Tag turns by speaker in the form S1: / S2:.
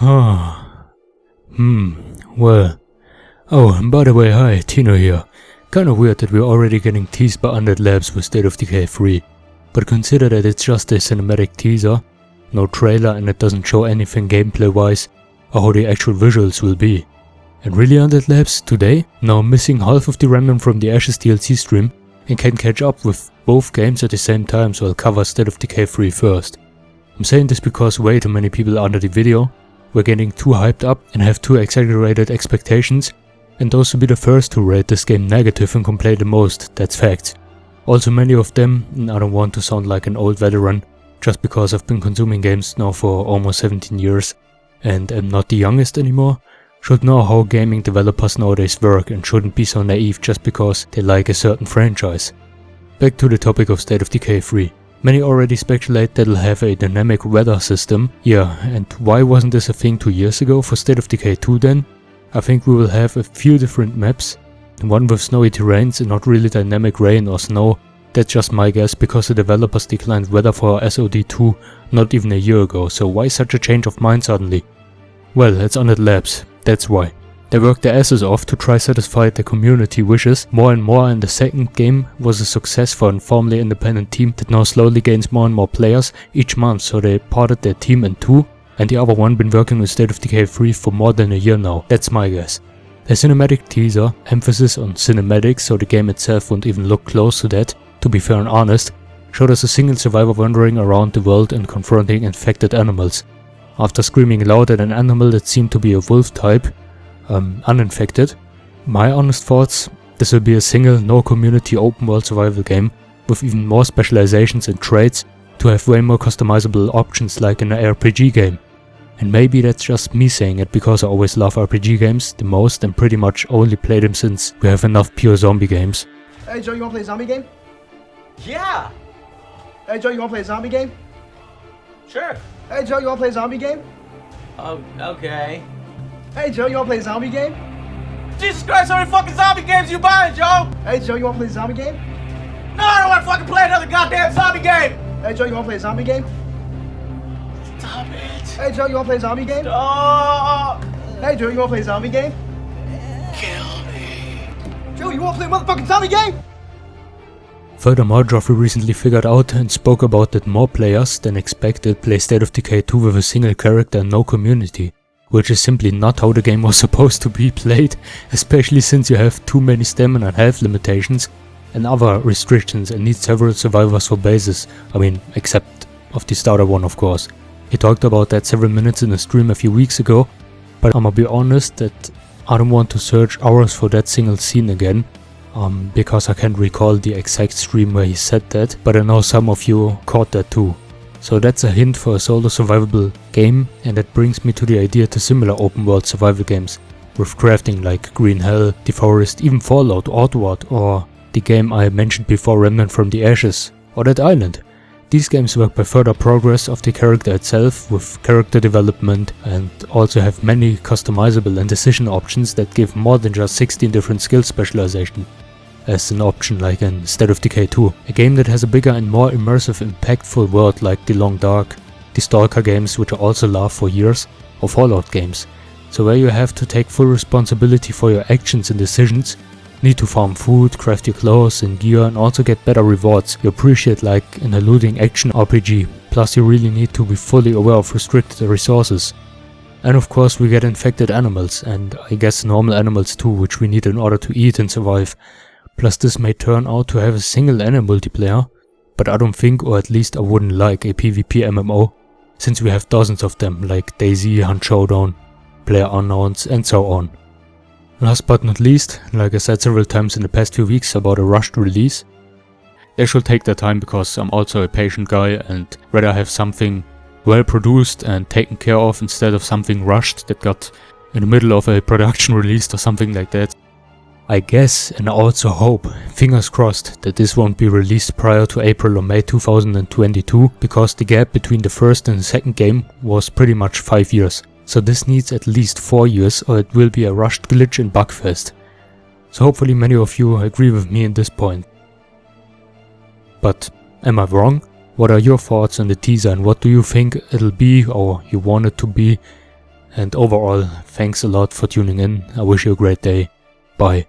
S1: Well. Oh, and by the way, hi, Tino here. Kinda weird that we're already getting teased by Undead Labs with State of Decay 3. But consider that it's just a cinematic teaser, no trailer, and it doesn't show anything gameplay wise or how the actual visuals will be. And really, Undead Labs, today, now I'm missing half of the random from the Aegis DLC stream and can catch up with both games at the same time, so I'll cover State of Decay 3 first. I'm saying this because way too many people under the video were getting too hyped up and have too exaggerated expectations, and those will be the first to rate this game negative and complain the most, that's facts. Also many of them, and I don't want to sound like an old veteran, just because I've been consuming games now for almost 17 years and am not the youngest anymore, should know how gaming developers nowadays work and shouldn't be so naive just because they like a certain franchise. Back to the topic of State of Decay 3. Many already speculate that it'll have a dynamic weather system. Yeah, and why wasn't this a thing 2 years ago for State of Decay 2 then? I think we will have a few different maps, one with snowy terrains and not really dynamic rain or snow. That's just my guess, because the developers declined weather for SOD2 not even a year ago, so why such a change of mind suddenly? Well, it's Undead Labs, that's why. They worked their asses off to try satisfy the community wishes more and more, and the second game was a success for a formerly independent team that now slowly gains more and more players each month, so they parted their team in two, and the other one been working with State of Decay 3 for more than a year now, that's my guess. The cinematic teaser, emphasis on cinematics, so the game itself won't even look close to that, to be fair and honest, showed us a single survivor wandering around the world and confronting infected animals. After screaming loud at an animal that seemed to be a wolf type, uninfected, my honest thoughts, this will be a single, no community open world survival game with even more specializations and traits to have way more customizable options like in an RPG game. And maybe that's just me saying it because I always love RPG games the most and pretty much only play them since we have enough pure zombie games.
S2: Hey Joe, you wanna play a zombie game?
S3: Yeah!
S2: Hey Joe, you wanna play a zombie game?
S3: Sure.
S2: Hey Joe, you wanna play a zombie game?
S3: Oh, okay.
S2: Hey Joe, you wanna play a zombie game?
S3: Jesus Christ, how many fucking zombie games you buying, Joe?
S2: Hey Joe, you wanna play a zombie game?
S3: No, I don't wanna fucking play another goddamn zombie game!
S2: Hey Joe, you wanna play a zombie game?
S3: Stop it.
S2: Hey Joe, you wanna play a zombie game?
S3: Stop!
S2: Hey Joe, you wanna play a zombie game?
S3: Kill me.
S2: Joe, you wanna play a motherfucking zombie game?
S1: Furthermore, Joffrey recently figured out and spoke about that more players than expected play State of Decay 2 with a single character and no community, which is simply not how the game was supposed to be played, especially since you have too many stamina and health limitations and other restrictions and need several survivors for bases, I mean, except of the starter one of course. He talked about that several minutes in a stream a few weeks ago, but I'ma be honest that I don't want to search hours for that single scene again, because I can't recall the exact stream where he said that, but I know some of you caught that too. So that's a hint for a solo survivable game, and that brings me to the idea to similar open world survival games, with crafting like Green Hell, The Forest, even Fallout, Outward, or the game I mentioned before, Remnant from the Ashes, or That Island. These games work by further progress of the character itself, with character development, and also have many customizable and decision options that give more than just 16 different skill specialization as an option like in State of Decay 2, a game that has a bigger and more immersive, impactful world like The Long Dark, the Stalker games which I also love for years, or Fallout games, so where you have to take full responsibility for your actions and decisions, need to farm food, craft your clothes and gear, and also get better rewards you appreciate like in a looting action RPG, plus you really need to be fully aware of restricted resources. And of course we get infected animals, and I guess normal animals too, which we need in order to eat and survive. Plus this may turn out to have a single animal multiplayer, but I don't think, or at least I wouldn't like, a PvP MMO, since we have dozens of them like DayZ, Hunt Showdown, Player Unknowns and so on. Last but not least, like I said several times in the past few weeks about a rushed release, they should take their time because I'm also a patient guy and rather have something well produced and taken care of instead of something rushed that got in the middle of a production release or something like that. I guess, and I also hope, fingers crossed, that this won't be released prior to April or May 2022, because the gap between the first and the second game was pretty much 5 years. So this needs at least 4 years or it will be a rushed glitch and bugfest. So hopefully many of you agree with me at this point. But am I wrong? What are your thoughts on the teaser and what do you think it'll be or you want it to be? And overall, thanks a lot for tuning in. I wish you a great day. Bye.